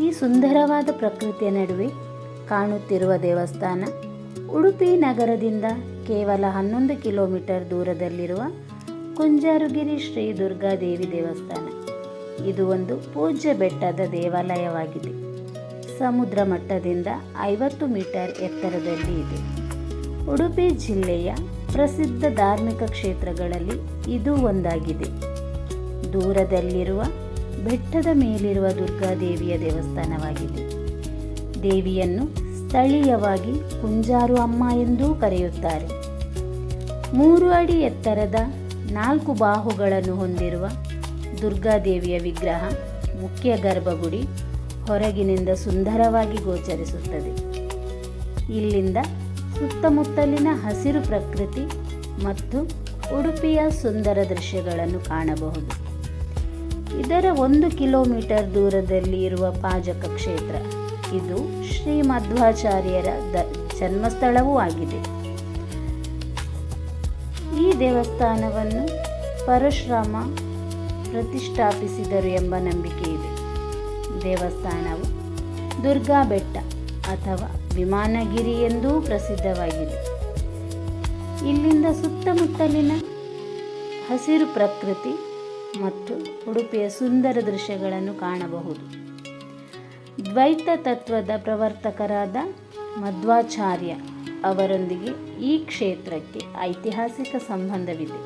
ಈ ಸುಂದರವಾದ ಪ್ರಕೃತಿಯ ನಡುವೆ ಕಾಣುತ್ತಿರುವ ದೇವಸ್ಥಾನ ಉಡುಪಿ ನಗರದಿಂದ ಕೇವಲ 11 ಕಿಲೋಮೀಟರ್ ದೂರದಲ್ಲಿರುವ ಕುಂಜಾರುಗಿರಿ ಶ್ರೀ ದುರ್ಗಾದೇವಿ ದೇವಸ್ಥಾನ. ಇದು ಒಂದು ಪೂಜ್ಯ ಬೆಟ್ಟದ ದೇವಾಲಯವಾಗಿದೆ. ಸಮುದ್ರ ಮಟ್ಟದಿಂದ 50 ಮೀಟರ್ ಎತ್ತರದಲ್ಲಿ ಇದೆ. ಉಡುಪಿ ಜಿಲ್ಲೆಯ ಪ್ರಸಿದ್ಧ ಧಾರ್ಮಿಕ ಕ್ಷೇತ್ರಗಳಲ್ಲಿ ಇದು ಒಂದಾಗಿದೆ. ದೂರದಲ್ಲಿರುವ ಬೆಟ್ಟದ ಮೇಲಿರುವ ದುರ್ಗಾದೇವಿಯ ದೇವಸ್ಥಾನವಾಗಿದೆ. ದೇವಿಯನ್ನು ಸ್ಥಳೀಯವಾಗಿ ಕುಂಜಾರು ಅಮ್ಮ ಎಂದೂ ಕರೆಯುತ್ತಾರೆ. 3 ಅಡಿ ಎತ್ತರದ 4 ಬಾಹುಗಳನ್ನು ಹೊಂದಿರುವ ದುರ್ಗಾದೇವಿಯ ವಿಗ್ರಹ ಮುಖ್ಯ ಗರ್ಭಗುಡಿ ಹೊರಗಿನಿಂದ ಸುಂದರವಾಗಿ ಗೋಚರಿಸುತ್ತದೆ. ಇಲ್ಲಿಂದ ಸುತ್ತಮುತ್ತಲಿನ ಹಸಿರು ಪ್ರಕೃತಿ ಮತ್ತು ಉಡುಪಿಯ ಸುಂದರ ದೃಶ್ಯಗಳನ್ನು ಕಾಣಬಹುದು. ಇದರ 1 ಕಿಲೋಮೀಟರ್ ದೂರದಲ್ಲಿ ಇರುವ ಪಾಜಕ ಕ್ಷೇತ್ರ, ಇದು ಶ್ರೀ ಮಧ್ವಾಚಾರ್ಯರ ಜನ್ಮಸ್ಥಳವೂ ಆಗಿದೆ. ಈ ದೇವಸ್ಥಾನವನ್ನು ಪರಶುರಾಮ ಪ್ರತಿಷ್ಠಾಪಿಸಿದರು ಎಂಬ ನಂಬಿಕೆ ಇದೆ. ದೇವಸ್ಥಾನವು ದುರ್ಗಾ ಬೆಟ್ಟ ಅಥವಾ ವಿಮಾನಗಿರಿ ಎಂದೂ ಪ್ರಸಿದ್ಧವಾಗಿದೆ. ಇಲ್ಲಿಂದ ಸುತ್ತಮುತ್ತಲಿನ ಹಸಿರು ಪ್ರಕೃತಿ ಮತ್ತು ಉಡುಪಿಯ ಸುಂದರ ದೃಶ್ಯಗಳನ್ನು ಕಾಣಬಹುದು. ದ್ವೈತ ತತ್ವದ ಪ್ರವರ್ತಕರಾದ ಮಧ್ವಾಚಾರ್ಯ ಅವರೊಂದಿಗೆ ಈ ಕ್ಷೇತ್ರಕ್ಕೆ ಐತಿಹಾಸಿಕ ಸಂಬಂಧವಿದೆ.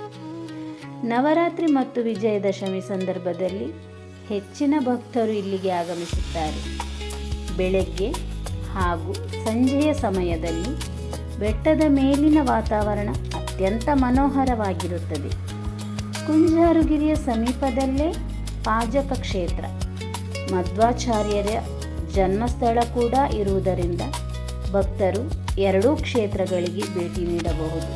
ನವರಾತ್ರಿ ಮತ್ತು ವಿಜಯದಶಮಿ ಸಂದರ್ಭದಲ್ಲಿ ಹೆಚ್ಚಿನ ಭಕ್ತರು ಇಲ್ಲಿಗೆ ಆಗಮಿಸುತ್ತಾರೆ. ಬೆಳಗ್ಗೆ ಹಾಗೂ ಸಂಜೆಯ ಸಮಯದಲ್ಲಿ ಬೆಟ್ಟದ ಮೇಲಿನ ವಾತಾವರಣ ಅತ್ಯಂತ ಮನೋಹರವಾಗಿರುತ್ತದೆ. ಕುಂಜಾರುಗಿರಿಯ ಸಮೀಪದಲ್ಲೇ ಪಾಜಕ ಕ್ಷೇತ್ರ, ಮಧ್ವಾಚಾರ್ಯರ ಜನ್ಮಸ್ಥಳ ಕೂಡ ಇರುವುದರಿಂದ ಭಕ್ತರು ಎರಡೂ ಕ್ಷೇತ್ರಗಳಿಗೆ ಭೇಟಿ ನೀಡಬಹುದು.